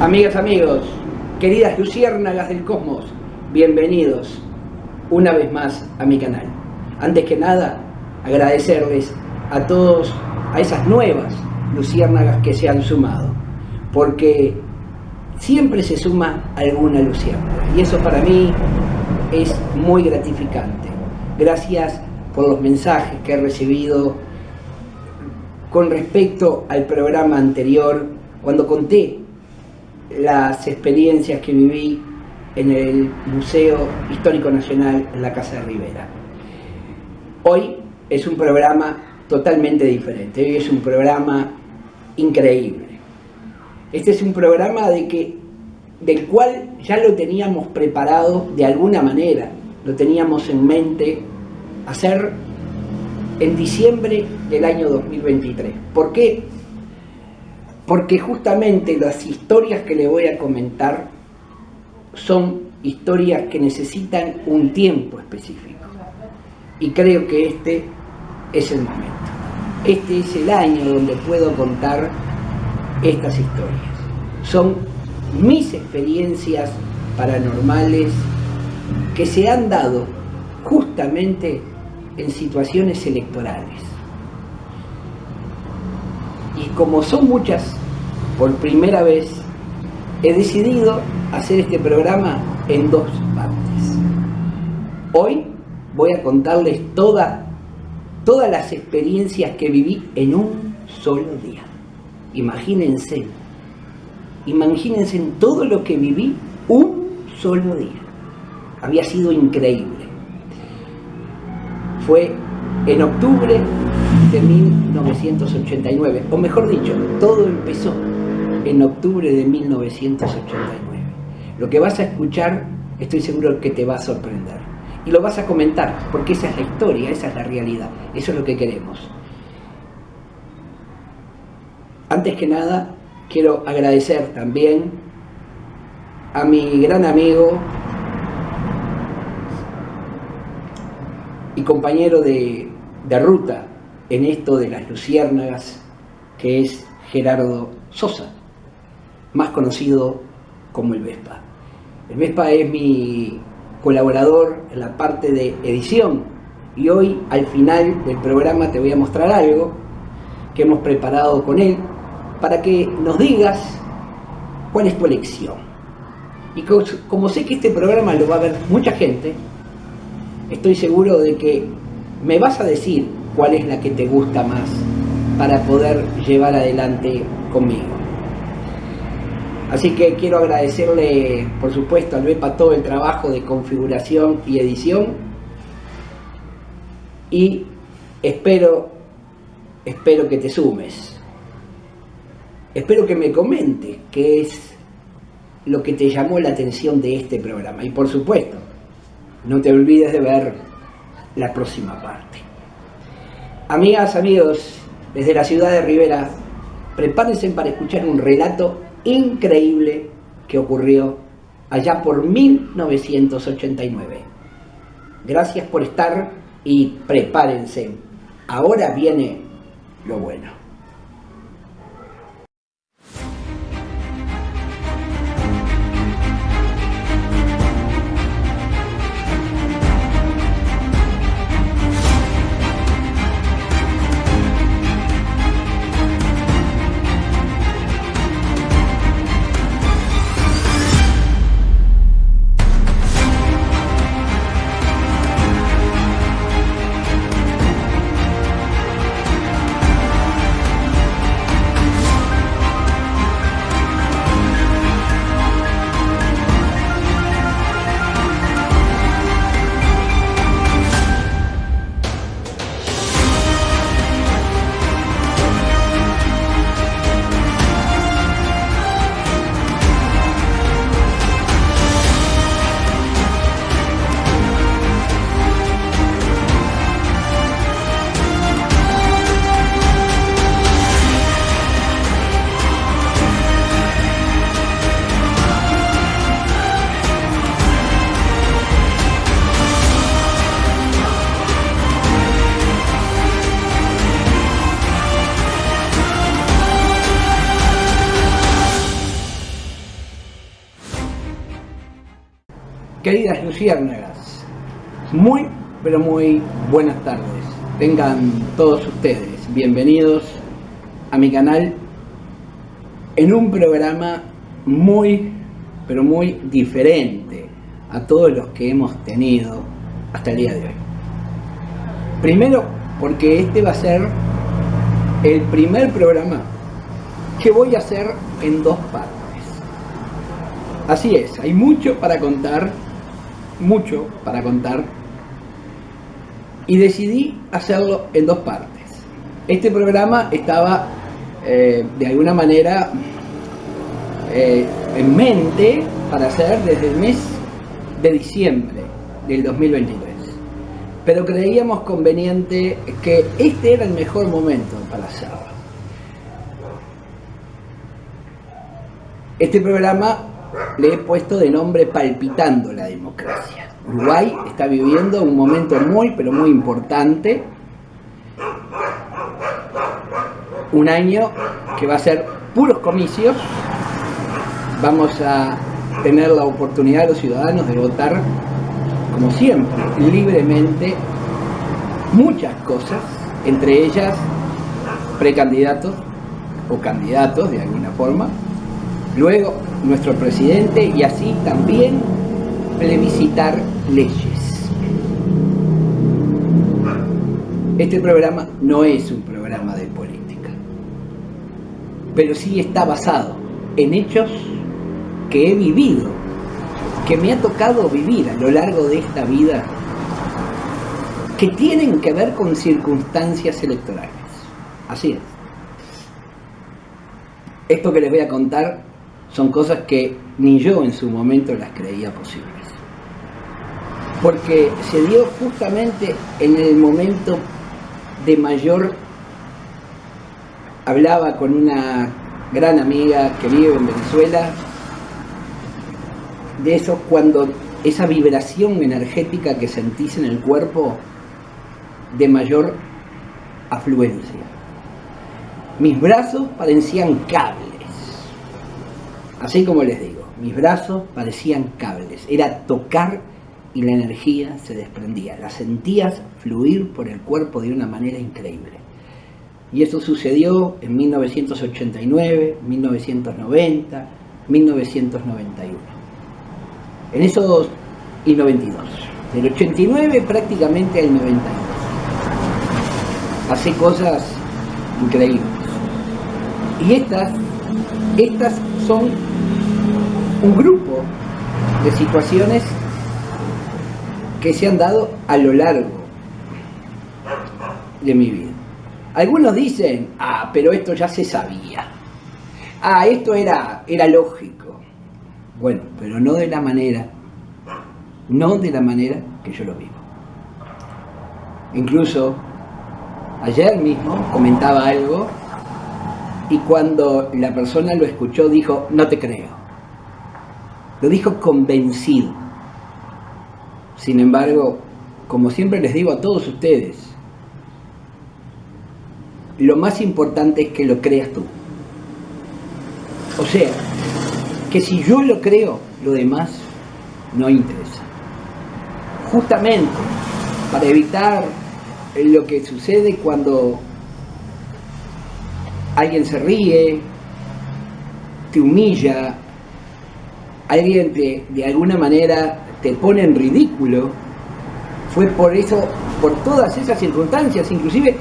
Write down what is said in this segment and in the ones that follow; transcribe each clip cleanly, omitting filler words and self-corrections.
Amigas, amigos, queridas luciérnagas del cosmos, bienvenidos una vez más a mi canal. Antes que nada, agradecerles a todos, a esas nuevas luciérnagas que se han sumado, porque siempre se suma alguna luciérnaga y eso para mí es muy gratificante. Gracias por los mensajes que he recibido con respecto al programa anterior, cuando conté las experiencias que viví en el Museo Histórico Nacional en la Casa de Rivera. Hoy es un programa totalmente diferente, hoy es un programa increíble. Este es un programa del cual ya lo teníamos preparado de alguna manera, lo teníamos en mente hacer en diciembre del año 2023. ¿Por qué? Porque justamente las historias que le voy a comentar son historias que necesitan un tiempo específico. Y creo que este es el momento. Este es el año donde puedo contar estas historias. Son mis experiencias paranormales que se han dado justamente en situaciones electorales. Y como son muchas, por primera vez he decidido hacer este programa en dos partes. Hoy voy a contarles todas las experiencias que viví en un solo día. Imagínense todo lo que viví un solo día. Había sido increíble. Fue en octubre de 1989, o mejor dicho, todo empezó en octubre de 1989. Lo que vas a escuchar, estoy seguro que te va a sorprender. Y lo vas a comentar, porque esa es la historia, esa es la realidad, eso es lo que queremos. Antes que nada, quiero agradecer también a mi gran amigo y compañero de ruta en esto de las luciérnagas, que es Gerardo Sosa, más conocido como el Vespa. El Vespa es mi colaborador en la parte de edición y hoy al final del programa te voy a mostrar algo que hemos preparado con él para que nos digas cuál es tu elección. Y como sé que este programa lo va a ver mucha gente, estoy seguro de que me vas a decir cuál es la que te gusta más para poder llevar adelante conmigo. Así que quiero agradecerle, por supuesto, al Vespa todo el trabajo de configuración y edición y espero que te sumes. Espero que me comentes qué es lo que te llamó la atención de este programa y, por supuesto, no te olvides de ver la próxima parte. Amigas, amigos, desde la ciudad de Rivera, prepárense para escuchar un relato increíble que ocurrió allá por 1989. Gracias por estar y prepárense. Ahora viene lo bueno. Queridas luciérnagas, muy, pero muy buenas tardes. Tengan todos ustedes bienvenidos a mi canal en un programa muy, pero muy diferente a todos los que hemos tenido hasta el día de hoy. Primero, porque este va a ser el primer programa que voy a hacer en dos partes. Así es, hay mucho para contar, y decidí hacerlo en dos partes. Este programa estaba de alguna manera en mente para hacer desde el mes de diciembre del 2023, pero creíamos conveniente que este era el mejor momento para hacerlo. Este programa le he puesto de nombre Palpitando la Democracia. Uruguay está viviendo un momento muy, pero muy importante. Un año que va a ser puros comicios. Vamos a tener la oportunidad los ciudadanos de votar, como siempre, libremente, muchas cosas, entre ellas precandidatos o candidatos de alguna forma. Luego, nuestro presidente, y así también plebiscitar leyes. Este programa no es un programa de política, pero sí está basado en hechos que he vivido, que me ha tocado vivir a lo largo de esta vida, que tienen que ver con circunstancias electorales. Así es. Esto que les voy a contar son cosas que ni yo en su momento las creía posibles. Porque se dio justamente en el momento de mayor... Hablaba con una gran amiga que vive en Venezuela, de eso cuando esa vibración energética que sentís en el cuerpo de mayor afluencia. Mis brazos parecían cables. Así como les digo, mis brazos parecían cables, era tocar y la energía se desprendía, la sentías fluir por el cuerpo de una manera increíble. Y eso sucedió en 1989, 1990, 1991. En esos, y 92, del 89 prácticamente al 92. Hace cosas increíbles. Y estas son un grupo de situaciones que se han dado a lo largo de mi vida. Algunos dicen, pero esto ya se sabía. Esto era lógico. Bueno, pero no de la manera que yo lo vivo. Incluso ayer mismo comentaba algo y cuando la persona lo escuchó dijo, no te creo. Lo dijo convencido. Sin embargo, como siempre les digo a todos ustedes, lo más importante es que lo creas tú. O sea, que si yo lo creo, lo demás no interesa. Justamente para evitar lo que sucede cuando alguien se ríe, te humilla, alguien de alguna manera te pone en ridículo, fue por eso, por todas esas circunstancias, inclusive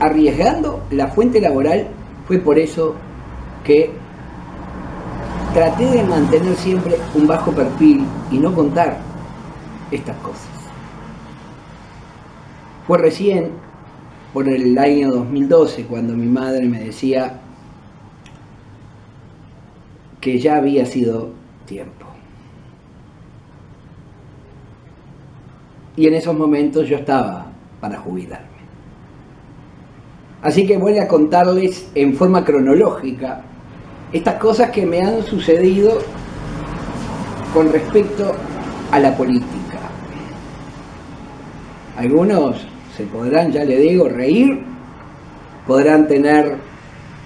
arriesgando la fuente laboral, fue por eso que traté de mantener siempre un bajo perfil y no contar estas cosas. Fue recién, por el año 2012, cuando mi madre me decía que ya había sido tiempo. Y en esos momentos yo estaba para jubilarme. Así que voy a contarles en forma cronológica estas cosas que me han sucedido con respecto a la política. Algunos se podrán, ya le digo, reír, podrán tener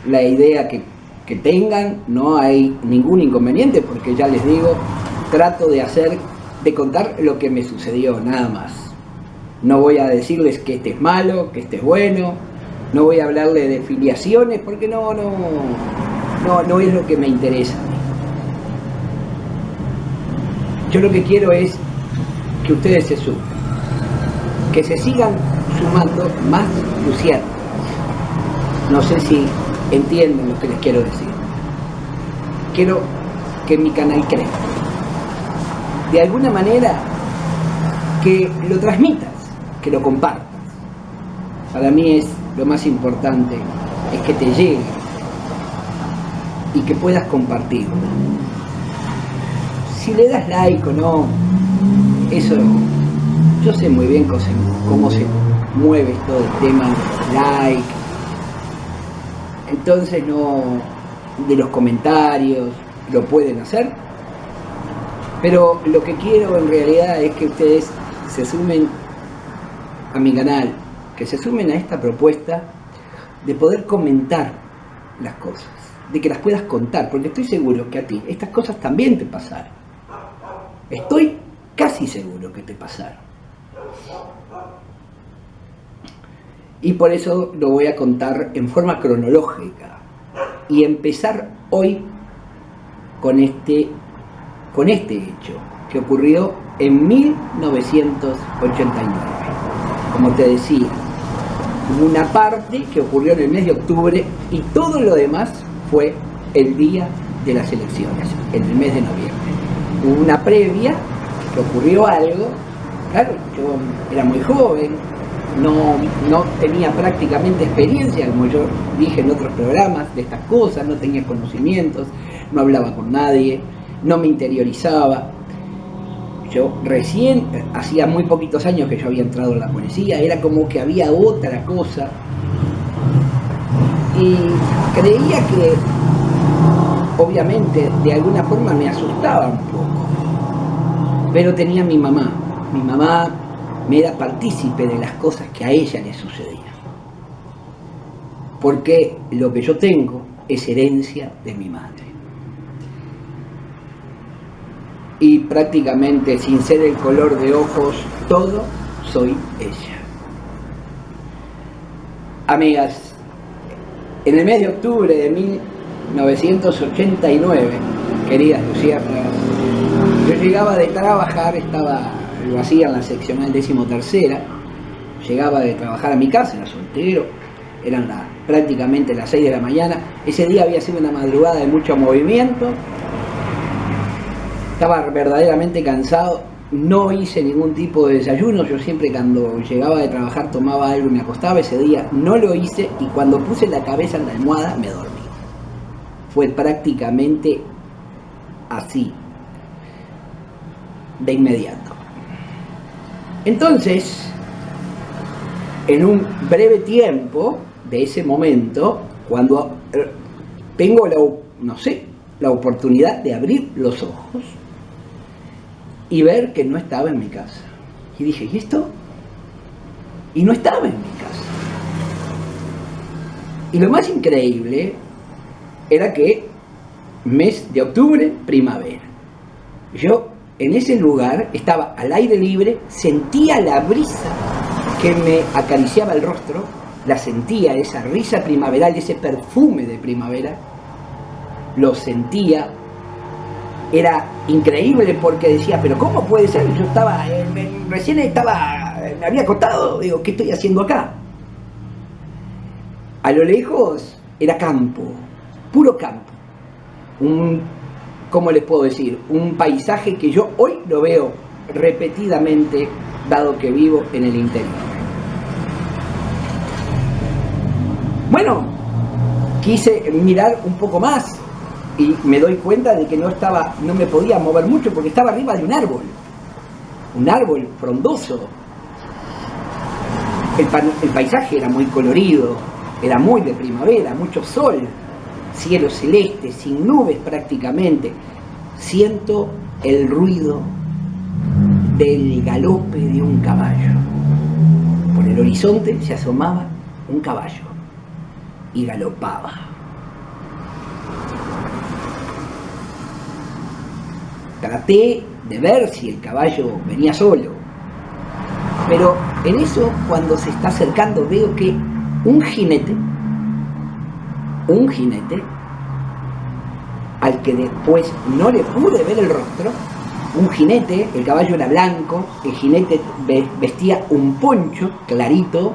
la idea que tengan, no hay ningún inconveniente, porque ya les digo, trato de hacer de contar lo que me sucedió, nada más. No voy a decirles que este es malo, que este es bueno, no voy a hablarle de filiaciones porque no es lo que me interesa. Yo lo que quiero es que ustedes se sumen, que se sigan sumando más luciérnagas. No sé si entienden lo que les quiero decir. Quiero que mi canal crezca. De alguna manera, que lo transmitas, que lo compartas. Para mí es lo más importante, es que te llegue y que puedas compartirlo. Si le das like o no, eso, yo sé muy bien cómo se mueve todo el tema de like. Entonces no, de los comentarios, lo pueden hacer. Pero lo que quiero en realidad es que ustedes se sumen a mi canal, que se sumen a esta propuesta de poder comentar las cosas, de que las puedas contar, porque estoy seguro que a ti estas cosas también te pasaron. Estoy casi seguro que te pasaron. Y por eso lo voy a contar en forma cronológica y empezar hoy con este hecho que ocurrió en 1989. Como te decía, hubo una parte que ocurrió en el mes de octubre y todo lo demás fue el día de las elecciones, en el mes de noviembre. Hubo una previa, que ocurrió algo, claro, yo era muy joven, no tenía prácticamente experiencia, como yo dije en otros programas, de estas cosas, no tenía conocimientos, no hablaba con nadie, no me interiorizaba. Yo recién, hacía muy poquitos años que yo había entrado en la policía, era como que había otra cosa. Y creía que, obviamente, de alguna forma me asustaba un poco. Pero tenía mi mamá. Mi mamá me era partícipe de las cosas que a ella le sucedían. Porque lo que yo tengo es herencia de mi madre. Y prácticamente, sin ser el color de ojos, todo soy ella. Amigas, en el mes de octubre de 1989, queridas luciérnagas, yo llegaba de trabajar, lo hacía en la seccional 13ª, llegaba de trabajar a mi casa, era soltero, eran prácticamente las 6 de la mañana, ese día había sido una madrugada de mucho movimiento, estaba verdaderamente cansado, no hice ningún tipo de desayuno, yo siempre cuando llegaba de trabajar tomaba algo y me acostaba, ese día no lo hice y cuando puse la cabeza en la almohada me dormí. Fue prácticamente así, de inmediato. Entonces, en un breve tiempo de ese momento, cuando tengo la oportunidad de abrir los ojos y ver que no estaba en mi casa. Y dije, ¿y esto? Y no estaba en mi casa. Y lo más increíble era que mes de octubre, primavera. Yo en ese lugar estaba al aire libre, sentía la brisa que me acariciaba el rostro, la sentía, esa risa primaveral, ese perfume de primavera, lo sentía. Era increíble porque decía, pero ¿cómo puede ser? Yo recién me había acostado, digo, ¿qué estoy haciendo acá? A lo lejos era campo, puro campo. ¿Cómo les puedo decir? Un paisaje que yo hoy lo veo repetidamente, dado que vivo en el interior. Bueno, quise mirar un poco más y me doy cuenta de que no me podía mover mucho porque estaba arriba de un árbol frondoso. El paisaje era muy colorido, era muy de primavera, mucho sol, cielo celeste, sin nubes prácticamente. Siento el ruido del galope de un caballo. Por el horizonte se asomaba un caballo y galopaba. traté de ver si el caballo venía solo. Pero en eso, cuando se está acercando, veo que un jinete, al que después no le pude ver el rostro, un jinete, el caballo era blanco, el jinete vestía un poncho clarito,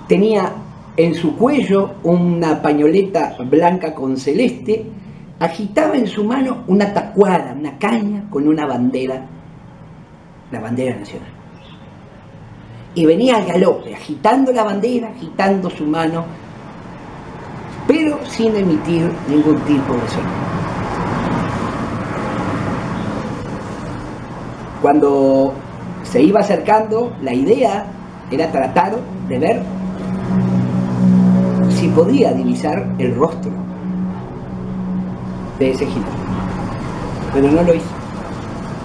tenía en su cuello una pañoleta blanca con celeste, agitaba en su mano una tacuara, una caña con una bandera, la bandera nacional. Y venía al galope, agitando la bandera, agitando su mano, pero sin emitir ningún tipo de sonido. Cuando se iba acercando, la idea era tratar de ver si podía divisar el rostro de ese jinete. Pero no lo hizo,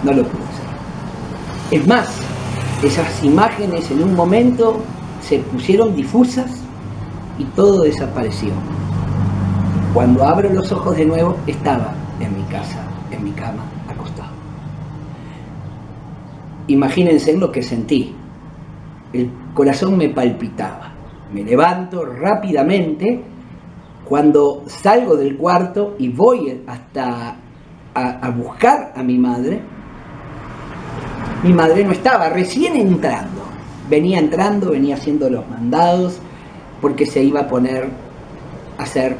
no lo pudo hacer. Es más, esas imágenes en un momento se pusieron difusas y todo desapareció. Cuando abro los ojos de nuevo, estaba en mi casa, en mi cama, acostado. Imagínense lo que sentí. El corazón me palpitaba. Me levanto rápidamente. Cuando salgo del cuarto y voy hasta a buscar a mi madre no estaba, recién entrando. Venía haciendo los mandados porque se iba a poner a hacer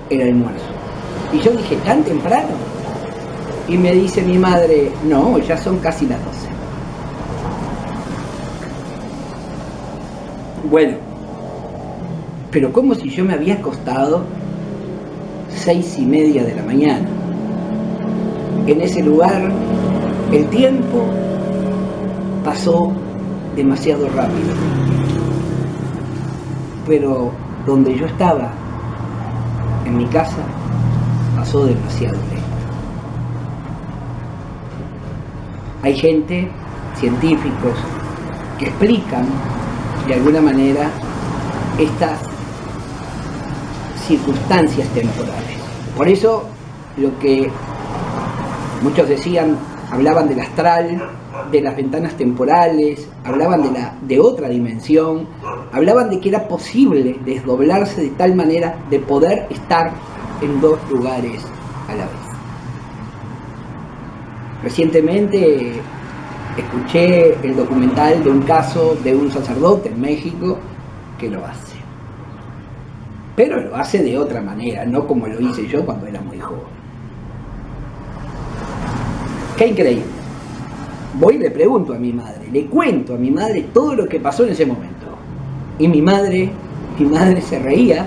el almuerzo. Y yo dije, ¿tan temprano? Y me dice mi madre, no, ya son casi las 12. Bueno, pero como si yo me había acostado 6:30 de la mañana. En ese lugar el tiempo pasó demasiado rápido. Pero donde yo estaba, en mi casa, pasó demasiado lento. Hay gente, científicos, que explican de alguna manera estas circunstancias temporales. Por eso lo que muchos decían, hablaban del astral, de las ventanas temporales, hablaban de otra dimensión, hablaban de que era posible desdoblarse de tal manera de poder estar en dos lugares a la vez. Recientemente escuché el documental de un caso de un sacerdote en México que lo hace. Pero lo hace de otra manera, no como lo hice yo cuando era muy joven. ¡Qué increíble! Voy y le pregunto a mi madre, le cuento a mi madre todo lo que pasó en ese momento. Y mi madre se reía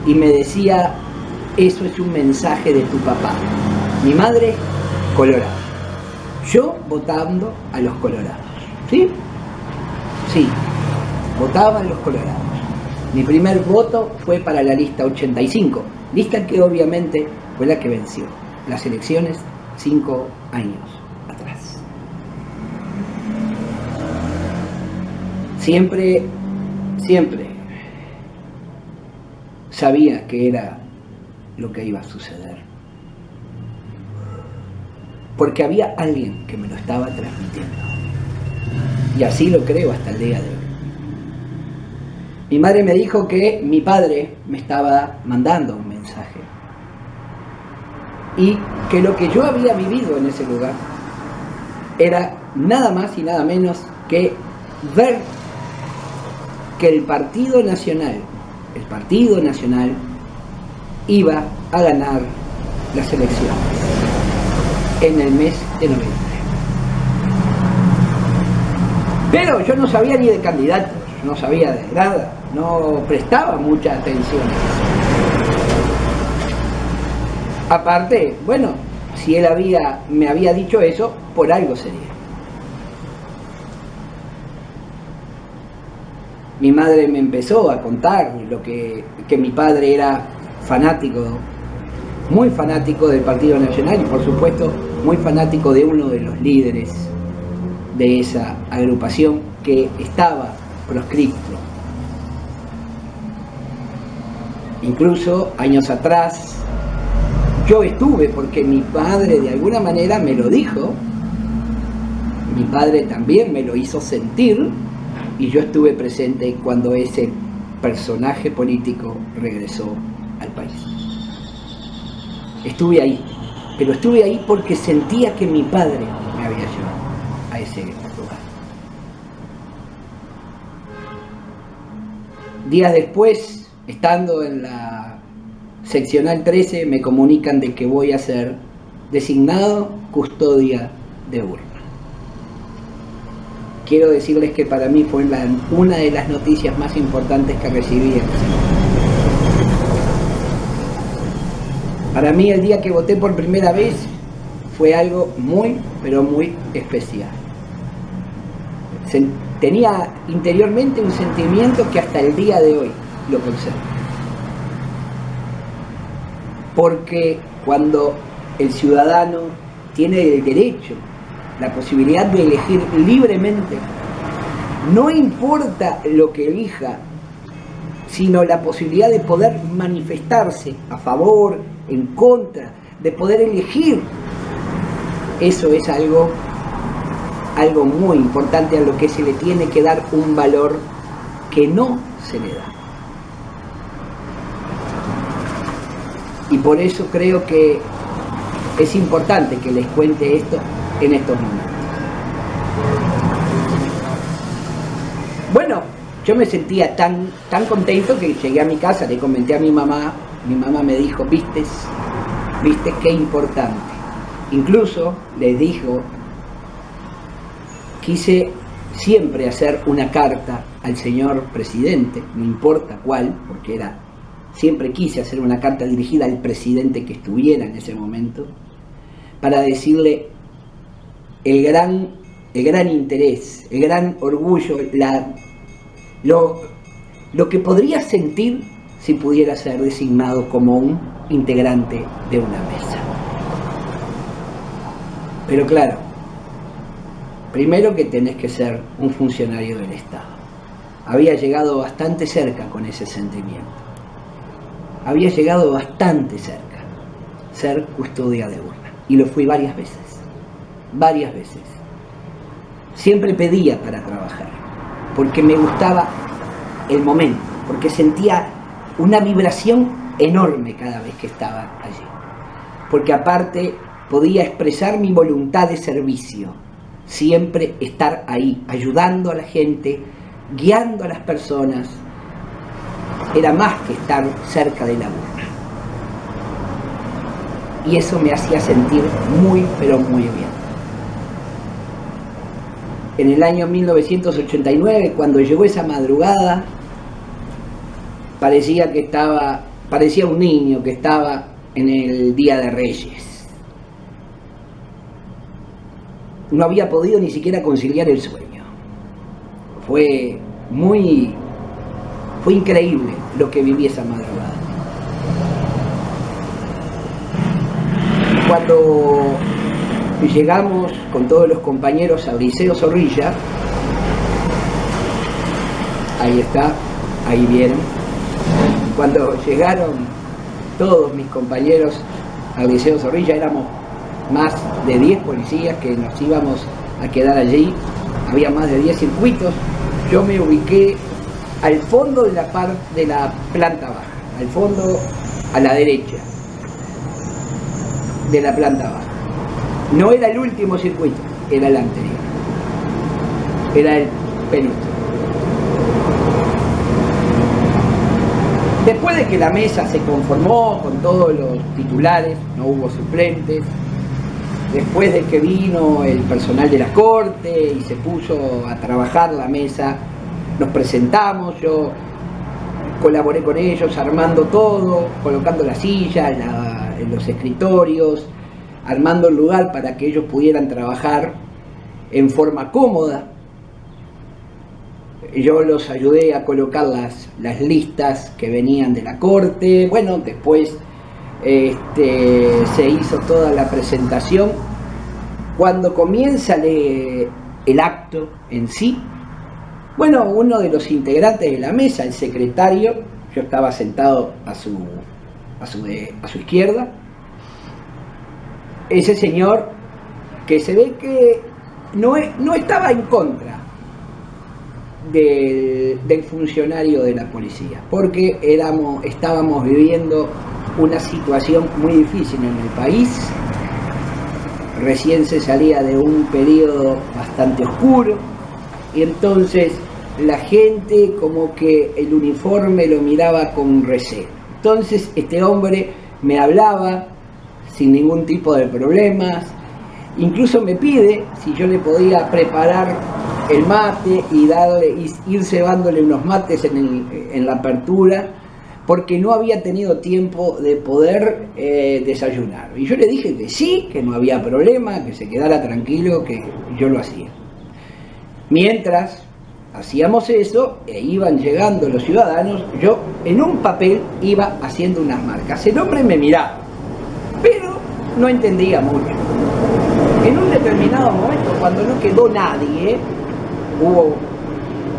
y me decía, eso es un mensaje de tu papá. Mi madre, colorada. Yo votando a los colorados. ¿Sí? Sí, votaba a los colorados. Mi primer voto fue para la lista 85, lista que obviamente fue la que venció las elecciones 5 años atrás. Siempre sabía que era lo que iba a suceder, porque había alguien que me lo estaba transmitiendo, y así lo creo hasta el día de hoy. Mi madre me dijo que mi padre me estaba mandando un mensaje y que lo que yo había vivido en ese lugar era nada más y nada menos que ver que el Partido Nacional iba a ganar las elecciones en el mes de noviembre. Pero yo no sabía ni de candidatos, no sabía de nada, no prestaba mucha atención a eso. Aparte, bueno, si él me había dicho eso, por algo sería. Mi madre me empezó a contar que mi padre era fanático, muy fanático del Partido Nacional y por supuesto muy fanático de uno de los líderes de esa agrupación que estaba proscripto. Incluso años atrás Yo estuve porque mi padre de alguna manera me lo dijo, mi padre también me lo hizo sentir, y yo estuve presente cuando ese personaje político regresó al país. Estuve ahí, pero estuve ahí porque sentía que mi padre me había llevado a ese lugar. Días después, estando en la seccional 13, me comunican de que voy a ser designado custodia de urna. Quiero decirles que para mí fue una de las noticias más importantes que recibí. Para mí el día que voté por primera vez fue algo muy, pero muy especial. Tenía interiormente un sentimiento que hasta el día de hoy lo conservo. Porque cuando el ciudadano tiene el derecho, la posibilidad de elegir libremente, no importa lo que elija, sino la posibilidad de poder manifestarse a favor, en contra, de poder elegir, eso es algo muy importante a lo que se le tiene que dar un valor que no se le da. Y por eso creo que es importante que les cuente esto en estos momentos. Bueno, yo me sentía tan contento que llegué a mi casa, le comenté a mi mamá me dijo, ¿viste qué importante? Incluso le dijo, quise siempre hacer una carta al señor presidente, no importa cuál, porque siempre quise hacer una carta dirigida al presidente que estuviera en ese momento, para decirle el gran interés, el gran orgullo, lo que podría sentir si pudiera ser designado como un integrante de una mesa. Pero claro, primero que tenés que ser un funcionario del Estado. Había llegado bastante cerca con ese sentimiento. Había llegado bastante cerca, ser custodia de urna. Y lo fui varias veces. Siempre pedía para trabajar, porque me gustaba el momento, porque sentía una vibración enorme cada vez que estaba allí. Porque aparte podía expresar mi voluntad de servicio, siempre estar ahí, ayudando a la gente, guiando a las personas. Era más que estar cerca de la urna. Y eso me hacía sentir muy, pero muy bien. En el año 1989, cuando llegó esa madrugada, parecía un niño que estaba en el Día de Reyes. No había podido ni siquiera conciliar el sueño. Fue increíble lo que viví esa madrugada. Cuando llegamos con todos los compañeros al Liceo Zorrilla, ahí está, ahí vieron, cuando llegaron todos mis compañeros al Liceo Zorrilla, éramos más de 10 policías que nos íbamos a quedar allí, había más de 10 circuitos. Yo me ubiqué al fondo de la planta baja, al fondo a la derecha de la planta baja. No era el último circuito, era el anterior, era el penúltimo. Después de que la mesa se conformó con todos los titulares, no hubo suplentes, después de que vino el personal de la corte y se puso a trabajar la mesa, nos presentamos, yo colaboré con ellos armando todo, colocando las sillas, en los escritorios, armando el lugar para que ellos pudieran trabajar en forma cómoda. Yo los ayudé a colocar las listas que venían de la corte. Bueno, después se hizo toda la presentación. Cuando comienza el acto en sí, bueno, uno de los integrantes de la mesa, el secretario, yo estaba sentado a su izquierda, ese señor que se ve que no estaba en contra del funcionario de la policía, porque estábamos viviendo una situación muy difícil en el país. Recién se salía de un periodo bastante oscuro y entonces la gente como que el uniforme lo miraba con recelo. Entonces este hombre me hablaba sin ningún tipo de problemas, incluso me pide si yo le podía preparar el mate y ir cebándole unos mates en la apertura, porque no había tenido tiempo de poder desayunar. Y yo le dije que sí, que no había problema, que se quedara tranquilo, que yo lo hacía. Mientras hacíamos eso e iban llegando los ciudadanos, yo en un papel iba haciendo unas marcas. El hombre me miraba, pero no entendía mucho. En un determinado momento, cuando no quedó nadie, hubo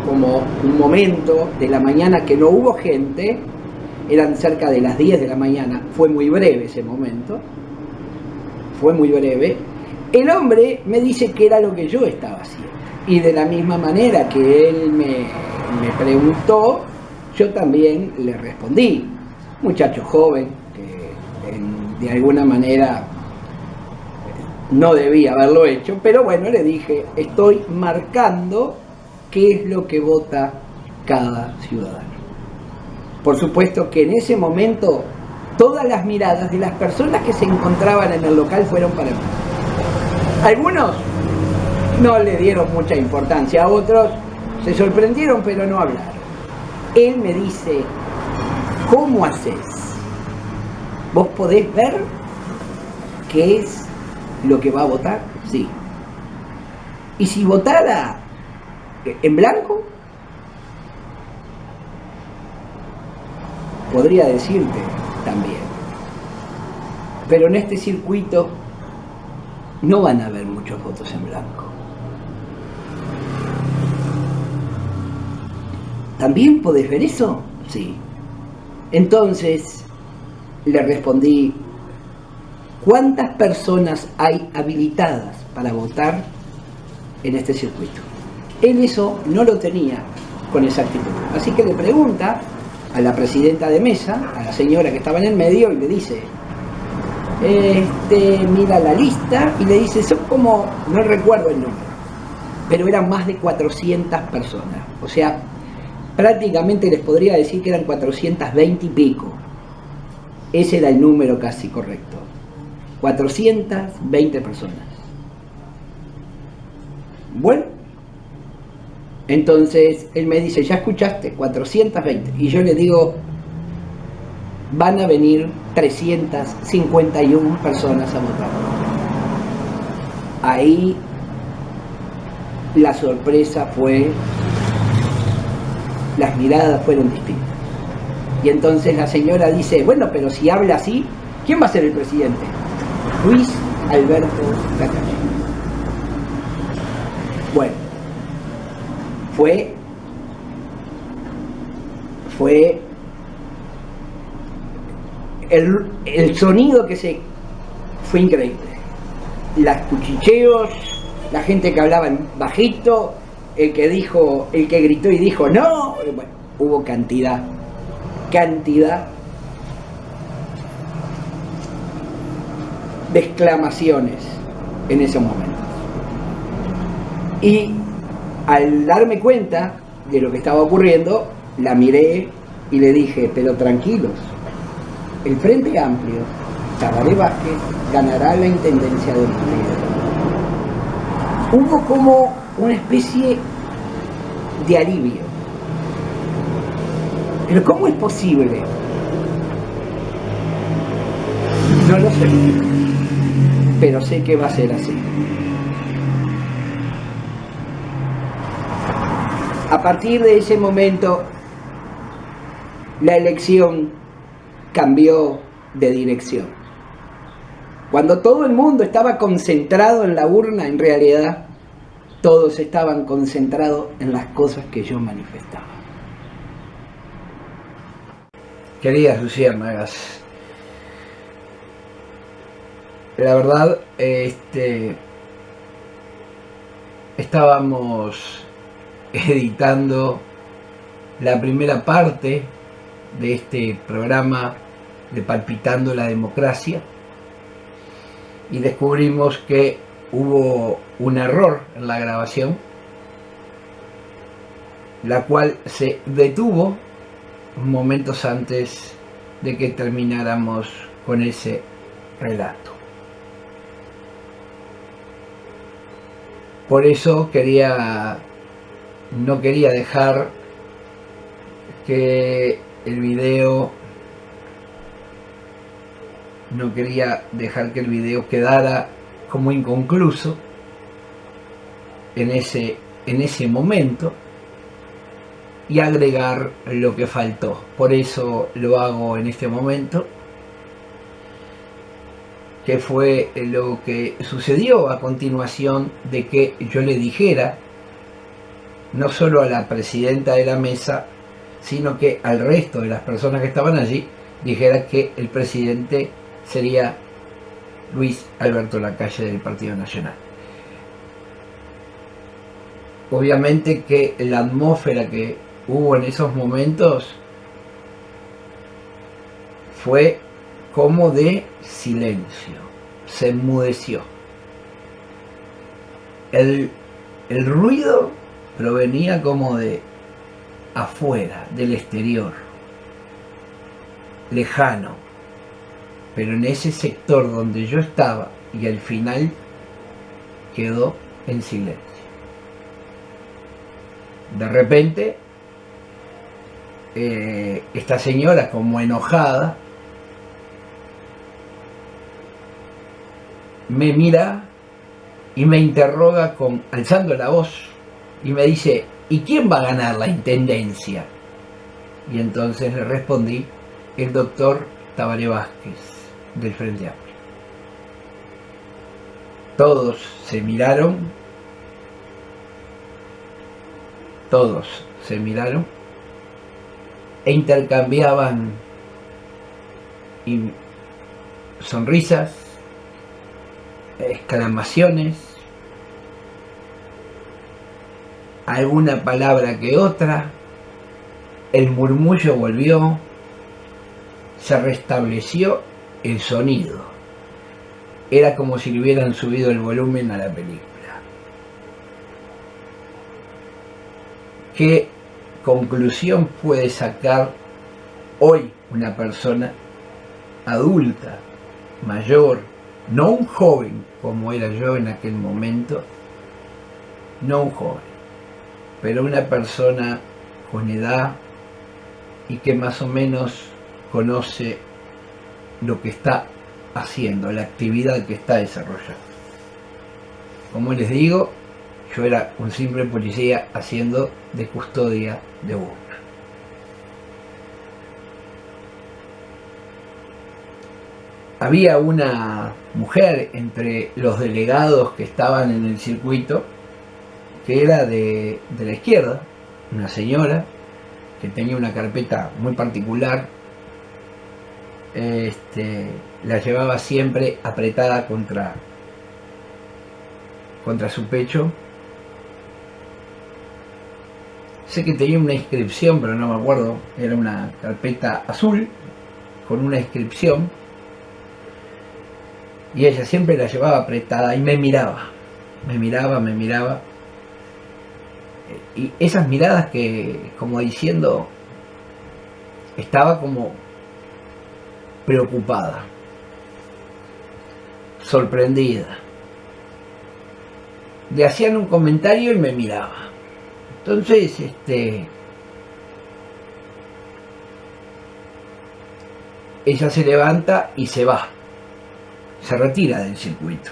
como un momento de la mañana que no hubo gente, eran cerca de las 10 de la mañana, fue muy breve ese momento, fue muy breve. El hombre me dice que era lo que yo estaba haciendo, y de la misma manera que él me preguntó, yo también le respondí. Muchacho joven, que de alguna manera no debía haberlo hecho, pero bueno, le dije, estoy marcando qué es lo que vota cada ciudadano. Por supuesto que en ese momento todas las miradas de las personas que se encontraban en el local fueron para mí. Algunos no le dieron mucha importancia, a otros se sorprendieron pero no hablaron. Él me dice, ¿cómo haces? ¿Vos podés ver qué es lo que va a votar? Sí. ¿Y si votara en blanco? Podría decirte también. Pero en este circuito no van a haber muchos votos en blanco. ¿También podés ver eso? Sí. Entonces le respondí, ¿cuántas personas hay habilitadas para votar en este circuito? Él eso no lo tenía con exactitud. Así que le pregunta a la presidenta de mesa, a la señora que estaba en el medio, y le dice, mira la lista, y le dice, son como, no recuerdo el número, pero eran más de 400 personas. O sea, prácticamente les podría decir que eran 420 y pico. Ese era el número casi correcto. 420 personas. Bueno, entonces él me dice, ¿ya escuchaste? 420. Y yo le digo, van a venir 351 personas a votar. Ahí la sorpresa fue, las miradas fueron distintas. Y entonces la señora dice, bueno, pero si habla así, ¿quién va a ser el presidente? Luis Alberto Lacalle. Bueno, fue el sonido que fue increíble. Los cuchicheos, la gente que hablaba bajito, el que gritó y dijo no, bueno, hubo cantidad de exclamaciones en ese momento. Y al darme cuenta de lo que estaba ocurriendo, la miré y le dije, pero tranquilos, el Frente Amplio, Tabaré Vázquez, ganará la intendencia de Montevideo. Hubo como una especie de alivio. Pero ¿cómo es posible? No lo sé, pero sé que va a ser así. A partir de ese momento, la elección cambió de dirección. Cuando todo el mundo estaba concentrado en la urna, en realidad, todos estaban concentrados en las cosas que yo manifestaba. Queridas luciérnagas, la verdad, estábamos editando la primera parte de este programa de Palpitando la Democracia y descubrimos que hubo un error en la grabación, la cual se detuvo momentos antes de que termináramos con ese relato. Por eso no quería dejar que el video quedara como inconcluso en ese momento y agregar lo que faltó. Por eso lo hago en este momento, que fue lo que sucedió a continuación de que yo le dijera, no solo a la presidenta de la mesa, sino que al resto de las personas que estaban allí, dijera que el presidente sería Luis Alberto Lacalle del Partido Nacional. Obviamente que la atmósfera que hubo en esos momentos fue como de silencio, se enmudeció. El ruido provenía como de afuera, del exterior, lejano, pero en ese sector donde yo estaba y al final quedó en silencio. De repente, esta señora, como enojada, me mira y me interroga alzando la voz y me dice: ¿y quién va a ganar la intendencia? Y entonces le respondí: el doctor Tabaré Vázquez, del Frente Amplio. Todos se miraron e intercambiaban sonrisas, exclamaciones, alguna palabra que otra. El murmullo volvió, se restableció el sonido. Era como si le hubieran subido el volumen a la película. ¿Qué conclusión puede sacar hoy una persona adulta, mayor, no un joven como era yo en aquel momento, no un joven, pero una persona con edad y que más o menos conoce lo que está haciendo, la actividad que está desarrollando? Como les digo, yo era un simple policía haciendo de custodia de urna. Había una mujer entre los delegados que estaban en el circuito que era de la izquierda, una señora que tenía una carpeta muy particular, la llevaba siempre apretada contra su pecho. Sé que tenía una inscripción, pero no me acuerdo, era una carpeta azul con una inscripción, y ella siempre la llevaba apretada y me miraba, y esas miradas que, como diciendo, estaba como preocupada, sorprendida. Le hacían un comentario y me miraba. Entonces, ella se levanta y se va, se retira del circuito.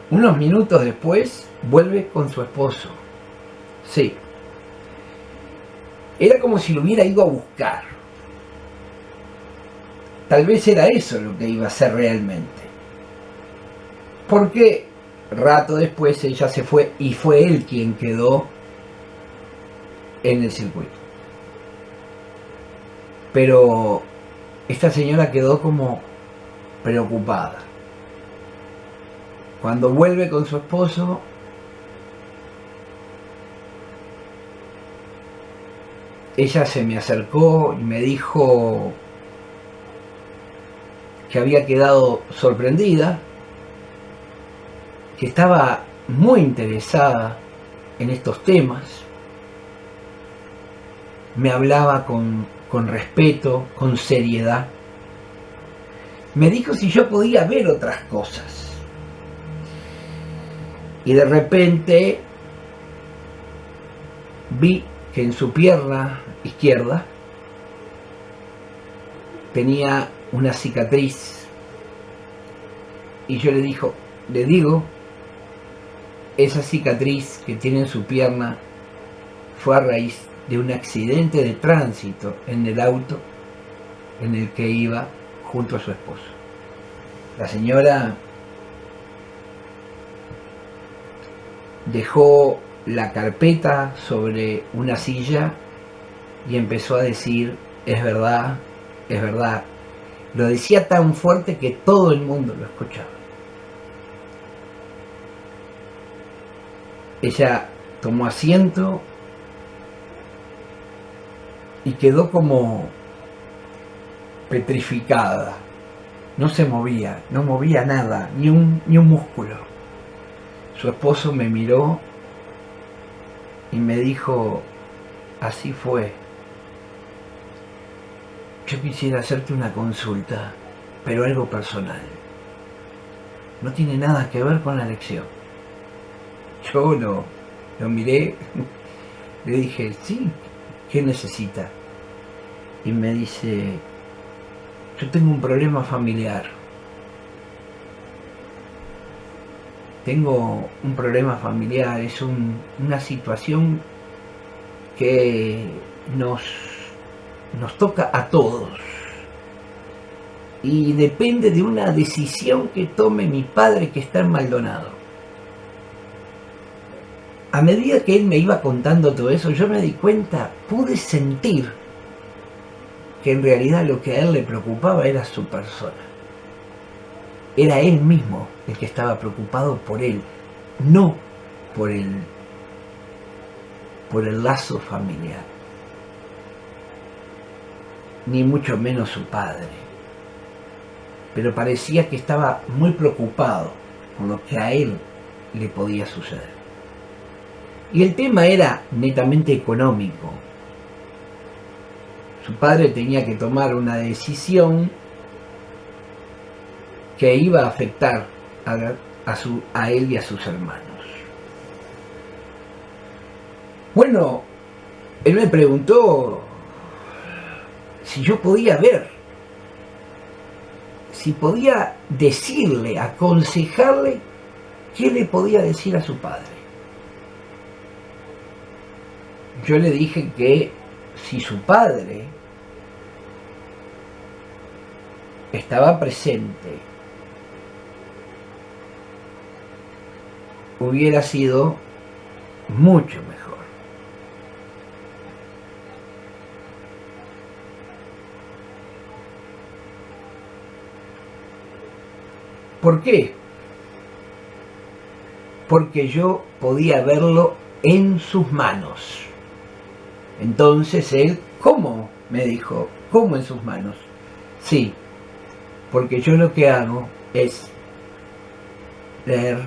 Unos minutos después vuelve con su esposo. Sí. Era como si lo hubiera ido a buscar. Tal vez era eso lo que iba a hacer realmente. Porque rato después ella se fue y fue él quien quedó en el circuito. Pero esta señora quedó como preocupada. Cuando vuelve con su esposo, ella se me acercó y me dijo que había quedado sorprendida, que estaba muy interesada en estos temas, me hablaba con respeto, con seriedad. Me dijo si yo podía ver otras cosas. Y de repente vi que en su pierna izquierda tenía una cicatriz. Y yo le digo, esa cicatriz que tiene en su pierna fue a raíz de un accidente de tránsito en el auto en el que iba junto a su esposo. La señora dejó la carpeta sobre una silla y empezó a decir, es verdad, es verdad. Lo decía tan fuerte que todo el mundo lo escuchaba. Ella tomó asiento y quedó como petrificada. No se movía, no movía nada, ni un músculo. Su esposo me miró y me dijo, así fue. Yo quisiera hacerte una consulta, pero algo personal. No tiene nada que ver con la lección. Yo lo miré, le dije, sí, ¿qué necesita? Y me dice, yo tengo un problema familiar. Tengo un problema familiar, es una situación que nos toca a todos. Y depende de una decisión que tome mi padre, que está en Maldonado. A medida que él me iba contando todo eso, yo me di cuenta, pude sentir que en realidad lo que a él le preocupaba era su persona. Era él mismo el que estaba preocupado por él, no por el lazo familiar, ni mucho menos su padre. Pero parecía que estaba muy preocupado por lo que a él le podía suceder. Y el tema era netamente económico. Su padre tenía que tomar una decisión que iba a afectar a él y a sus hermanos. Bueno, él me preguntó si yo podía ver, si podía decirle, aconsejarle qué le podía decir a su padre. Yo le dije que si su padre estaba presente, hubiera sido mucho mejor. ¿Por qué? Porque yo podía verlo en sus manos. Entonces él, ¿cómo? Me dijo, ¿cómo en sus manos? Sí, porque yo lo que hago es leer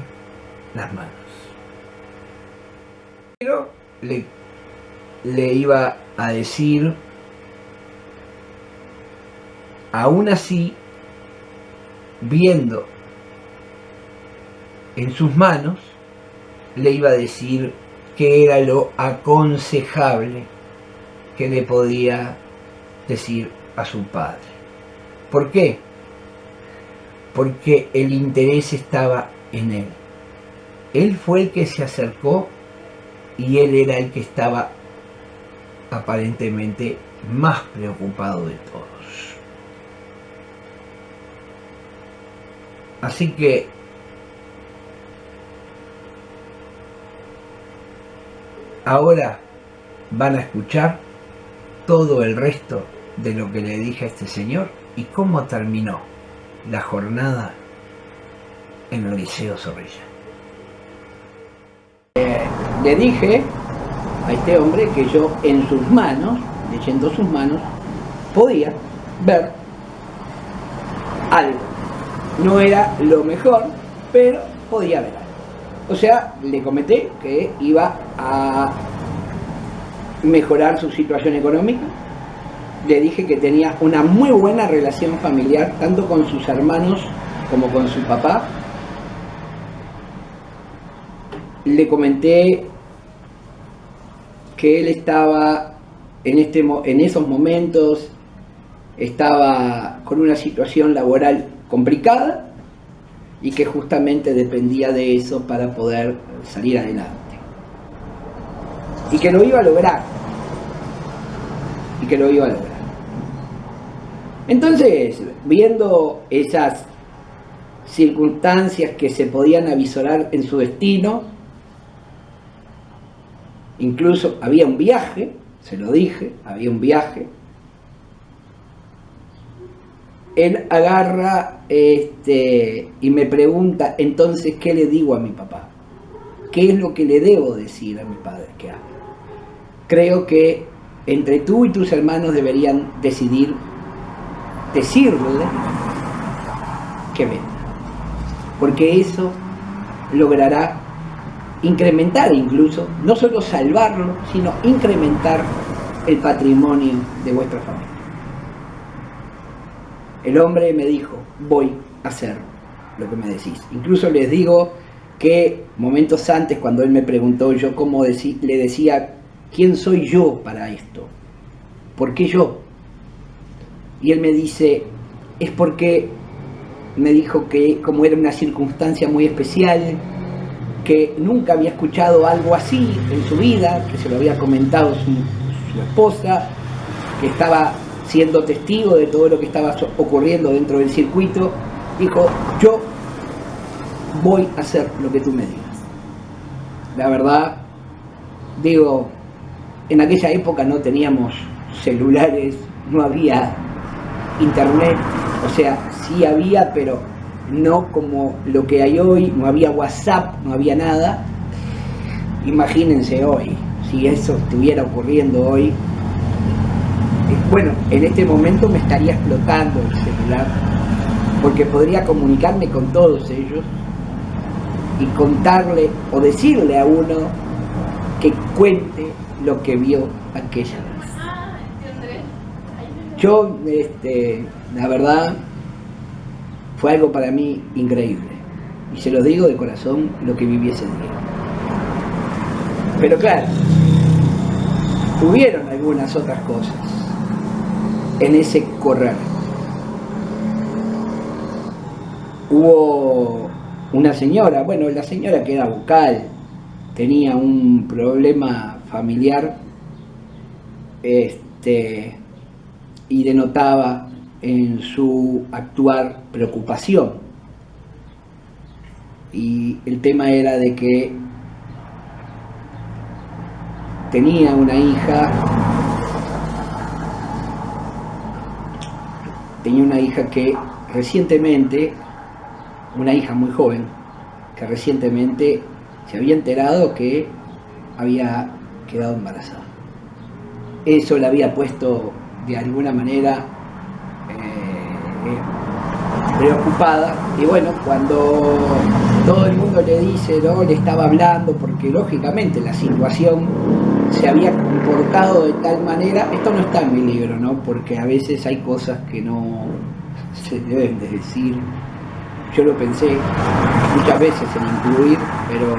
las manos. Pero le iba a decir, aún así, viendo en sus manos, le iba a decir que era lo aconsejable que le podía decir a su padre. ¿Por qué? Porque el interés estaba en él. Él fue el que se acercó y él era el que estaba aparentemente más preocupado de todos. Así que ahora van a escuchar todo el resto de lo que le dije a este señor y cómo terminó la jornada en el Liceo Zorrilla. Le dije a este hombre que yo en sus manos, leyendo sus manos, podía ver algo. No era lo mejor, pero podía ver algo. O sea, le comenté que iba a mejorar su situación económica. Le dije que tenía una muy buena relación familiar, tanto con sus hermanos como con su papá. Le comenté que él estaba en esos momentos, estaba con una situación laboral complicada y que justamente dependía de eso para poder salir adelante. Y que lo iba a lograr. Entonces, viendo esas circunstancias que se podían avisorar en su destino, incluso había un viaje, se lo dije, había un viaje. Él agarra y me pregunta, entonces, ¿qué le digo a mi papá? ¿Qué es lo que le debo decir a mi padre que haga? Creo que entre tú y tus hermanos deberían decidir decirle que venga, porque eso logrará incrementar incluso, no solo salvarlo, sino incrementar el patrimonio de vuestra familia. El hombre me dijo, voy a hacer lo que me decís. Incluso les digo que momentos antes, cuando él me preguntó, yo le decía, ¿quién soy yo para esto? ¿Por qué yo? Y él me dice, es porque me dijo que como era una circunstancia muy especial, que nunca había escuchado algo así en su vida, que se lo había comentado su esposa, que estaba siendo testigo de todo lo que estaba ocurriendo dentro del circuito. Dijo, yo voy a hacer lo que tú me digas. La verdad, digo, en aquella época no teníamos celulares, no había internet, o sea, sí había, pero no como lo que hay hoy, no había WhatsApp, no había nada. Imagínense hoy, si eso estuviera ocurriendo hoy, bueno, en este momento me estaría explotando el celular, porque podría comunicarme con todos ellos y contarle o decirle a uno que cuente lo que vio aquella vez. Yo, la verdad, fue algo para mí increíble. Y se lo digo de corazón lo que viví ese día. Pero claro, hubieron algunas otras cosas en ese correr. Hubo una señora, bueno, la señora que era vocal, tenía un problema familiar, y denotaba en su actuar preocupación. Y el tema era de que tenía una hija que recientemente, una hija muy joven, que recientemente se había enterado que había quedado embarazada. Eso la había puesto de alguna manera preocupada, y bueno, cuando todo el mundo le dice, no, le estaba hablando, porque lógicamente la situación se había comportado de tal manera, esto no está en mi libro, ¿no? Porque a veces hay cosas que no se deben de decir. Yo lo pensé muchas veces en incluir, pero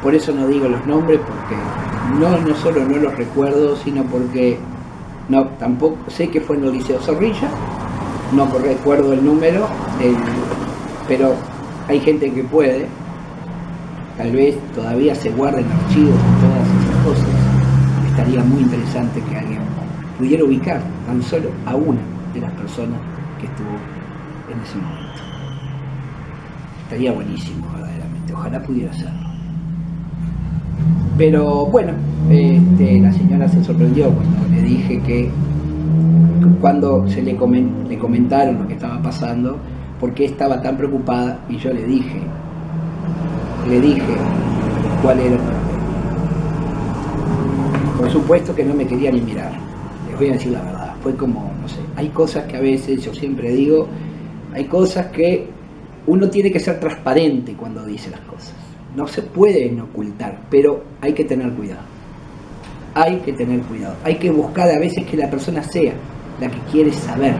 por eso no digo los nombres, porque no solo no los recuerdo, sino porque no, tampoco sé que fue en el Liceo Zorrilla, no recuerdo el número, pero hay gente que puede, tal vez todavía se guarden archivos de todas esas cosas. Estaría muy interesante que alguien pudiera ubicar tan solo a una de las personas que estuvo en ese momento. Estaría buenísimo, verdaderamente, ojalá pudiera hacerlo. Pero bueno, la señora se sorprendió cuando le dije que, cuando le comentaron lo que estaba pasando, por qué estaba tan preocupada, y yo le dije cuál era el problema. Por supuesto que no me quería ni mirar, les voy a decir la verdad, fue como, no sé, hay cosas que a veces, yo siempre digo, hay cosas que uno tiene que ser transparente cuando dice las cosas, no se pueden ocultar, pero hay que tener cuidado, hay que buscar a veces que la persona sea la que quiere saber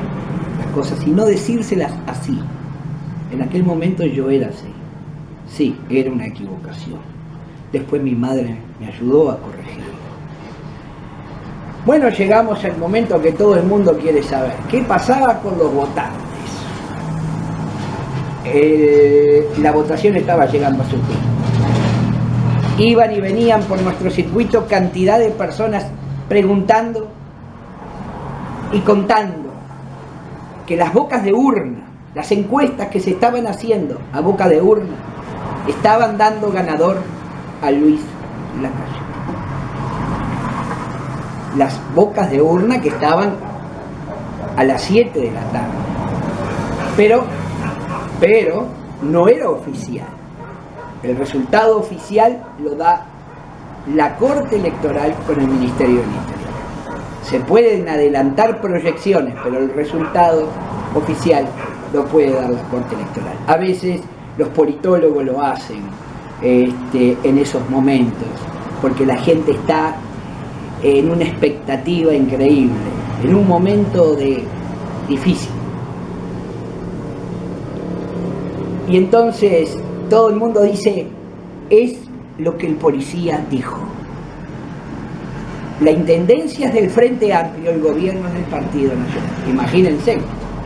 las cosas y no decírselas así. En aquel momento yo era así, sí, era una equivocación, después mi madre me ayudó a corregirlo. Bueno, llegamos al momento que todo el mundo quiere saber, ¿qué pasaba con los votantes? La votación estaba llegando a su fin. Iban y venían por nuestro circuito cantidad de personas preguntando y contando que las bocas de urna, las encuestas que se estaban haciendo a boca de urna, estaban dando ganador a Luis Lacalle. Las bocas de urna que estaban a las 7 de la tarde. Pero no era oficial. El resultado oficial lo da la Corte Electoral con el Ministerio del Interior. Se pueden adelantar proyecciones, pero el resultado oficial lo puede dar la Corte Electoral. A veces los politólogos lo hacen en esos momentos, porque la gente está en una expectativa increíble, en un momento difícil. Y entonces todo el mundo dice, es lo que el policía dijo. La intendencia es del Frente Amplio, el gobierno es del Partido Nacional. Imagínense,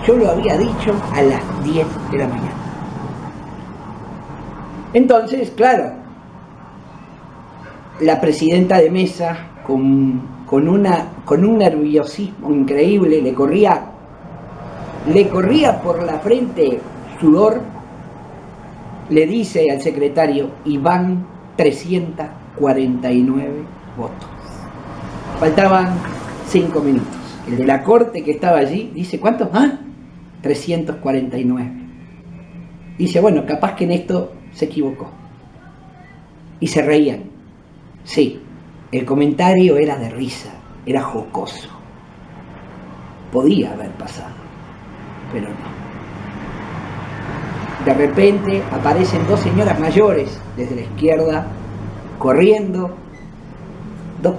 yo lo había dicho a las 10 de la mañana. Entonces, claro, la presidenta de mesa, con un nerviosismo increíble, le corría por la frente sudor, le dice al secretario, y van 349 votos. Faltaban 5 minutos. El de la corte que estaba allí dice, ¿cuántos? 349. Dice, bueno, capaz que en esto se equivocó. Y se reían. Sí, el comentario era de risa, era jocoso. Podía haber pasado, pero no. De repente aparecen 2 señoras mayores desde la izquierda, corriendo, 2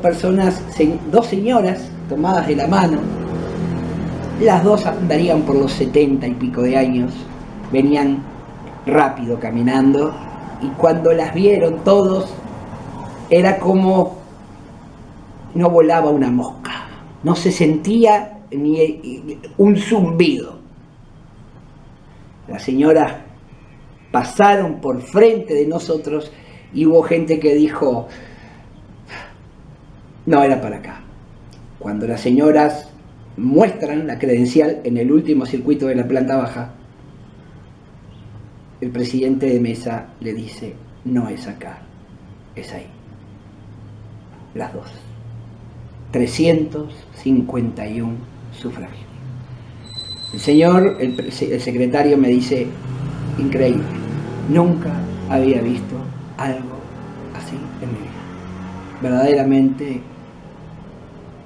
señoras tomadas de la mano, las 2 andarían por los 70 y pico de años, venían rápido caminando, y cuando las vieron todos, era como no volaba una mosca, no se sentía ni un zumbido. Las señoras pasaron por frente de nosotros y hubo gente que dijo, no era para acá. Cuando las señoras muestran la credencial en el último circuito de la planta baja, el presidente de mesa le dice, no es acá, es ahí. Las 2. 351 sufragios. El secretario me dice, increíble, nunca había visto algo así en mi vida. Verdaderamente,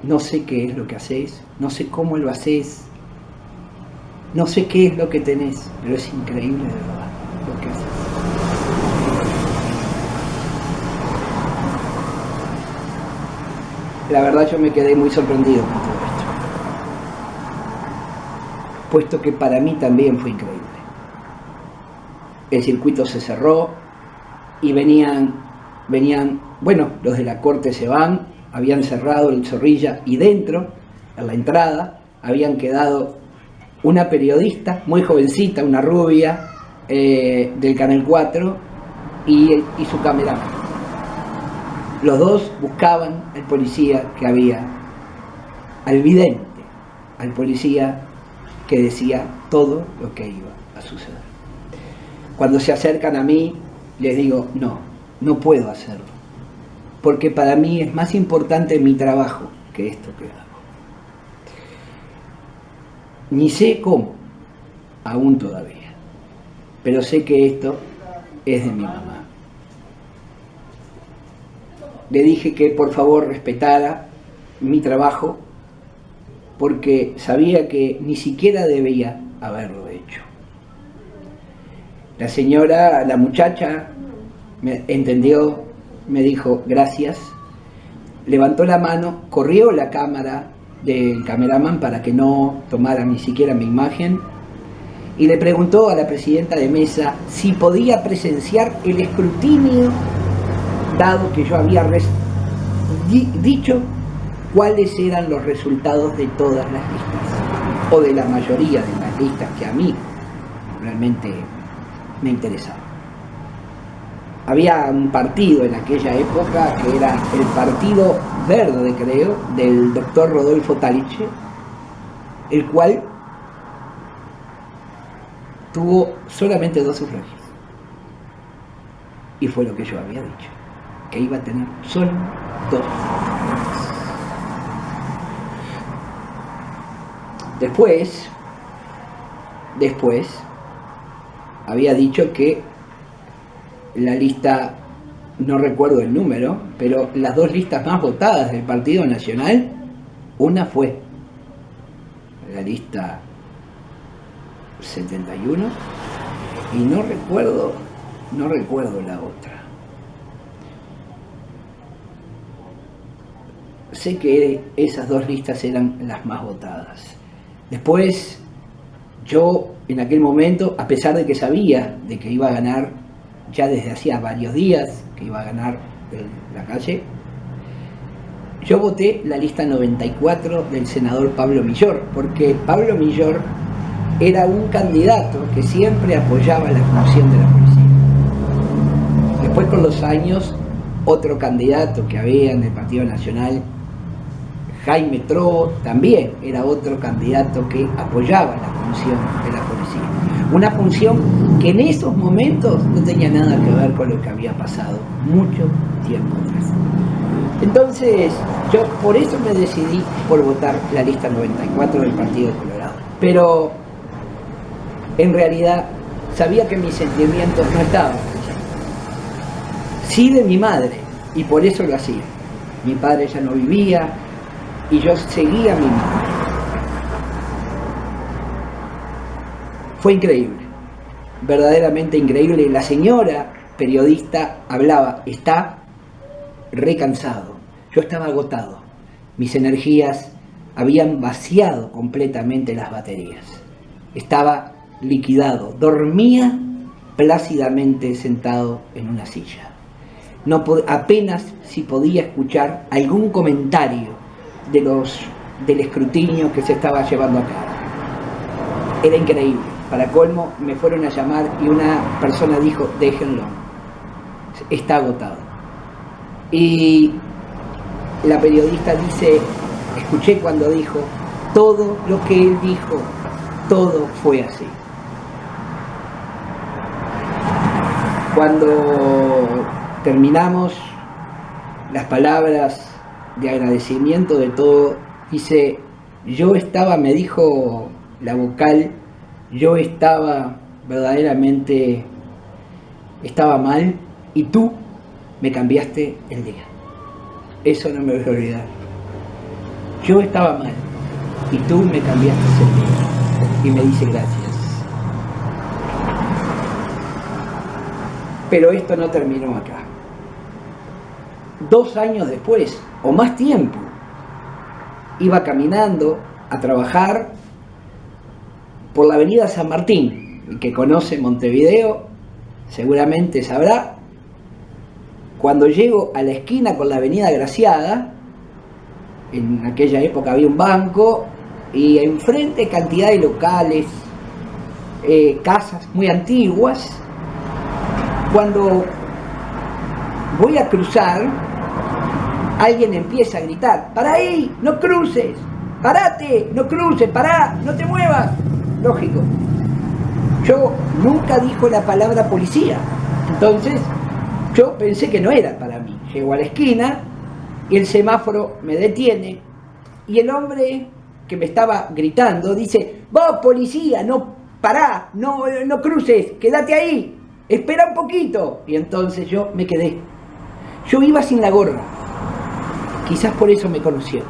no sé qué es lo que haces, no sé cómo lo haces, no sé qué es lo que tenés, pero es increíble de verdad lo que haces. La verdad yo me quedé muy sorprendido con todo esto, puesto que para mí también fue increíble. El circuito se cerró y venían, bueno, los de la corte se van, habían cerrado el Zorrilla y dentro, en la entrada, habían quedado una periodista muy jovencita, una rubia, del Canal 4 y su cameraman. Los 2 buscaban al policía que había, al vidente, al policía que decía todo lo que iba a suceder. Cuando se acercan a mí, les digo, no puedo hacerlo. porque para mí es más importante mi trabajo que esto que hago. Ni sé cómo, aún todavía, pero sé que esto es de mi mamá. Le dije que por favor respetara mi trabajo, porque sabía que ni siquiera debía haberlo hecho. La señora, la muchacha, me entendió, me dijo gracias, levantó la mano, corrió la cámara del cameraman para que no tomara ni siquiera mi imagen y le preguntó a la presidenta de mesa si podía presenciar el escrutinio, dado que yo había dicho cuáles eran los resultados de todas las listas, o de la mayoría de las listas que a mí realmente me interesaban. Había un partido en aquella época que era el Partido Verde, creo, del doctor Rodolfo Taliche, el cual tuvo solamente 2 sufragios. Y fue lo que yo había dicho, que iba a tener solo 2 sufragios. Después, había dicho que la lista, no recuerdo el número, pero las 2 listas más votadas del Partido Nacional, una fue la lista 71 y no recuerdo la otra. Sé que esas 2 listas eran las más votadas. Después, yo en aquel momento, a pesar de que sabía de que iba a ganar, ya desde hacía varios días que iba a ganar la calle, yo voté la lista 94 del senador Pablo Millor, porque Pablo Millor era un candidato que siempre apoyaba la función de la policía. Después, con los años, otro candidato que había en el Partido Nacional, Jaime Tro, también era otro candidato que apoyaba la función de la policía. Una función que en esos momentos no tenía nada que ver con lo que había pasado mucho tiempo atrás. Entonces, yo por eso me decidí por votar la lista 94 del Partido Colorado. Pero, en realidad, sabía que mis sentimientos no estaban allí. Sí de mi madre, y por eso lo hacía. Mi padre ya no vivía, y yo seguía a mi madre. Fue increíble, verdaderamente increíble. La señora periodista hablaba, está recansado. Yo estaba agotado. Mis energías habían vaciado completamente las baterías. Estaba liquidado. Dormía plácidamente sentado en una silla. Apenas si podía escuchar algún comentario del escrutinio que se estaba llevando a cabo. Era increíble. Para colmo, me fueron a llamar y una persona dijo, déjenlo, está agotado. Y la periodista dice, escuché cuando dijo, todo lo que él dijo, todo fue así. Cuando terminamos las palabras de agradecimiento de todo, dice, me dijo la vocal, yo estaba verdaderamente, estaba mal y tú me cambiaste el día. Eso no me voy a olvidar. Yo estaba mal y tú me cambiaste el día. Y me dice gracias. Pero esto no terminó acá. 2 años después, o más tiempo, iba caminando a trabajar por la avenida San Martín. El que conoce Montevideo seguramente sabrá. Cuando llego a la esquina con la avenida Graciada, en aquella época había un banco y enfrente cantidad de locales, casas muy antiguas. Cuando voy a cruzar, alguien empieza a gritar, ¡para ahí! ¡No cruces! ¡Parate! ¡No cruces! ¡Pará! ¡No te muevas! Lógico. Yo nunca dijo la palabra policía. Entonces, yo pensé que no era para mí. llego a la esquina y el semáforo me detiene y el hombre que me estaba gritando dice: vos policía, no pará, no cruces, quédate ahí, espera un poquito. Y entonces yo me quedé. Yo iba sin la gorra, quizás por eso me conoció.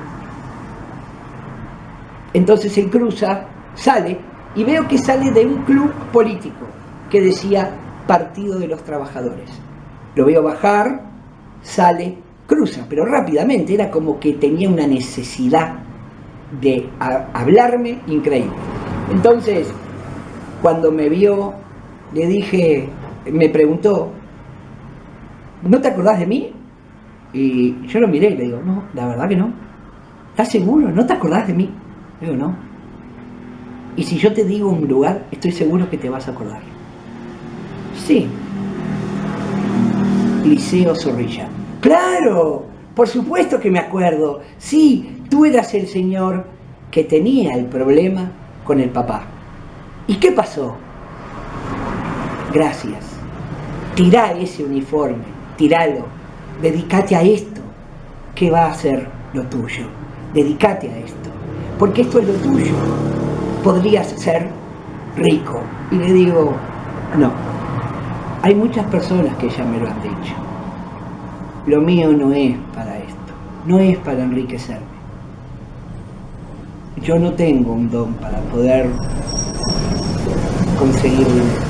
Entonces él cruza, sale, y veo que sale de un club político que decía Partido de los Trabajadores. Lo veo bajar, sale, cruza, pero rápidamente, era como que tenía una necesidad de hablarme increíble. Entonces, cuando me vio, le dije, me preguntó: ¿no te acordás de mí? Y yo lo miré y le digo: no, la verdad que no. ¿Estás seguro? ¿No te acordás de mí? Le digo: no. Y si yo te digo un lugar, estoy seguro que te vas a acordar. Sí. Liceo Zorrilla. ¡Claro! Por supuesto que me acuerdo. Sí, tú eras el señor que tenía el problema con el papá. ¿Y qué pasó? Gracias. Tirá ese uniforme, tiralo. Dedicate a esto, que va a ser lo tuyo. Dedicate a esto, porque esto es lo tuyo. Podrías ser rico. Y le digo: no. Hay muchas personas que ya me lo han dicho. Lo mío no es para esto, no es para enriquecerme. Yo no tengo un don para poder conseguir dinero.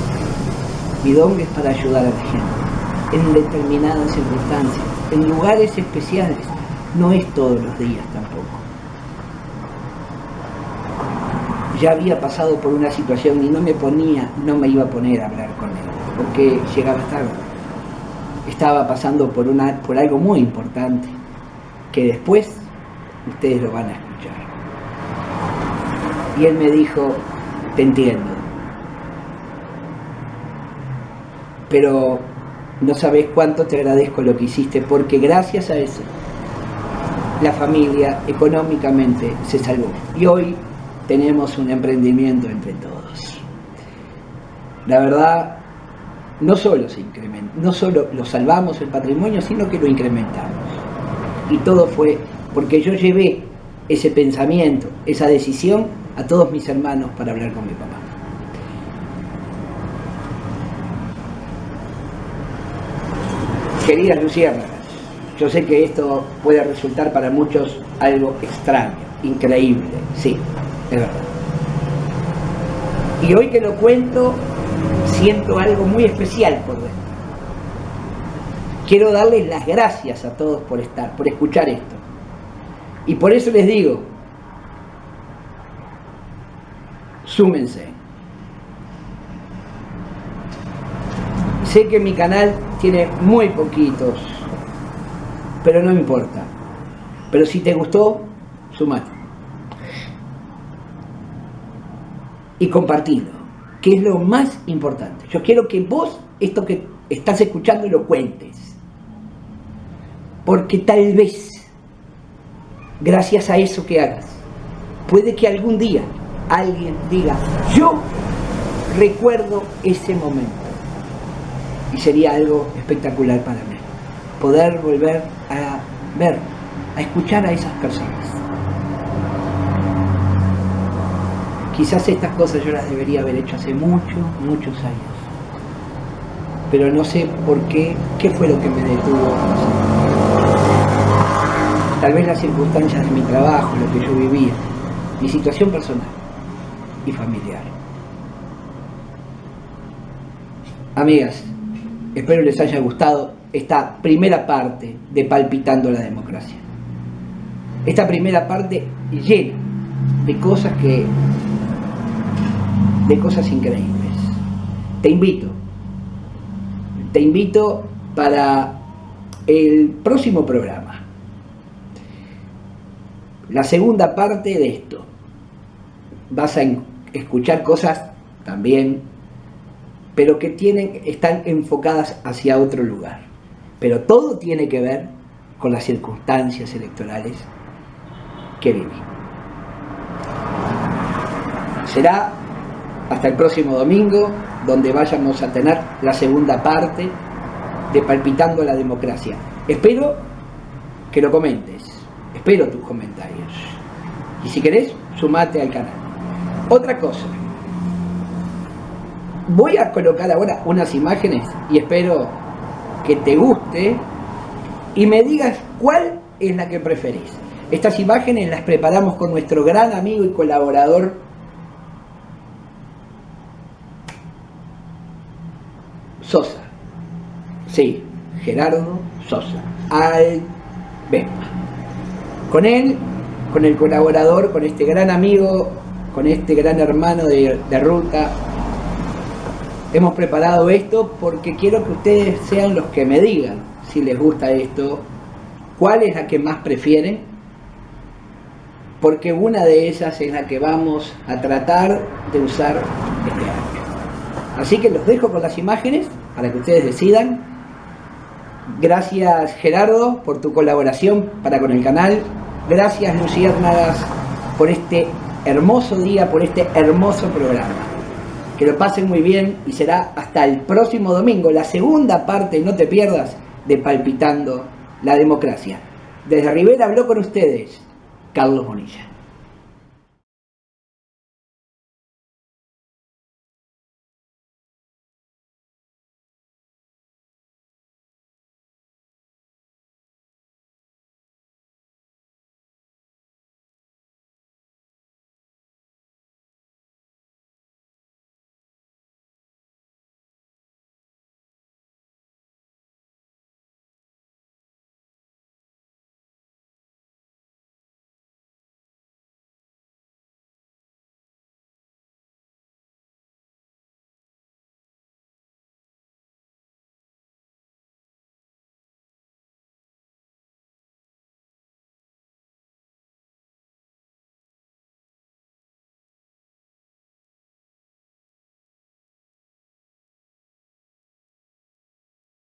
Mi don es para ayudar a la gente, en determinadas circunstancias, en lugares especiales. No es todos los días tampoco. Ya había pasado por una situación y no me iba a poner a hablar con él, porque llegaba tarde. Estaba pasando por algo muy importante, que después ustedes lo van a escuchar. Y él me dijo: te entiendo, pero no sabés cuánto te agradezco lo que hiciste, porque gracias a eso la familia económicamente se salvó. Y hoy tenemos un emprendimiento entre todos. La verdad, no solo se incrementa, no solo lo salvamos el patrimonio, sino que lo incrementamos. Y todo fue porque yo llevé ese pensamiento, esa decisión a todos mis hermanos para hablar con mi papá. Queridas luciérnagas, yo sé que esto puede resultar para muchos algo extraño, increíble, sí, es verdad. Y hoy que lo cuento, siento algo muy especial por dentro. Quiero darles las gracias a todos por escuchar esto. Y por eso les digo: súmense. Sé que mi canal tiene muy poquitos, pero no importa. Pero si te gustó, sumate. Y compartilo, que es lo más importante. Yo quiero que vos, esto que estás escuchando, lo cuentes. Porque tal vez, gracias a eso que hagas, puede que algún día alguien diga: yo recuerdo ese momento. Y sería algo espectacular para mí, poder volver a ver, a escuchar a esas personas. Quizás estas cosas yo las debería haber hecho hace muchos años. Pero no sé por qué fue lo que me detuvo. Tal vez las circunstancias de mi trabajo, lo que yo vivía, mi situación personal y familiar. Amigas, espero les haya gustado esta primera parte de Palpitando la Democracia. Esta primera parte llena de cosas increíbles. Te invito para el próximo programa. La segunda parte de esto. Vas a escuchar cosas también, pero que están enfocadas hacia otro lugar. Pero todo tiene que ver con las circunstancias electorales que viví. Será hasta el próximo domingo, donde vayamos a tener la segunda parte de Palpitando la Democracia. Espero que lo comentes, espero tus comentarios. Y si querés, sumate al canal. Otra cosa, voy a colocar ahora unas imágenes y espero que te guste y me digas cuál es la que preferís. Estas imágenes las preparamos con nuestro gran amigo y colaborador Sosa. Sí, Gerardo Sosa. Albemba. Con él, con el colaborador, con este gran amigo, con este gran hermano de ruta, hemos preparado esto porque quiero que ustedes sean los que me digan si les gusta esto, cuál es la que más prefieren, porque una de esas es la que vamos a tratar de usar este año. Así que los dejo con las imágenes para que ustedes decidan. Gracias Gerardo por tu colaboración para con el canal. Gracias Luciérnagas por este hermoso día, por este hermoso programa. Que lo pasen muy bien y será hasta el próximo domingo, la segunda parte, no te pierdas, de Palpitando la Democracia. Desde Rivera habló con ustedes Carlos Bonilla.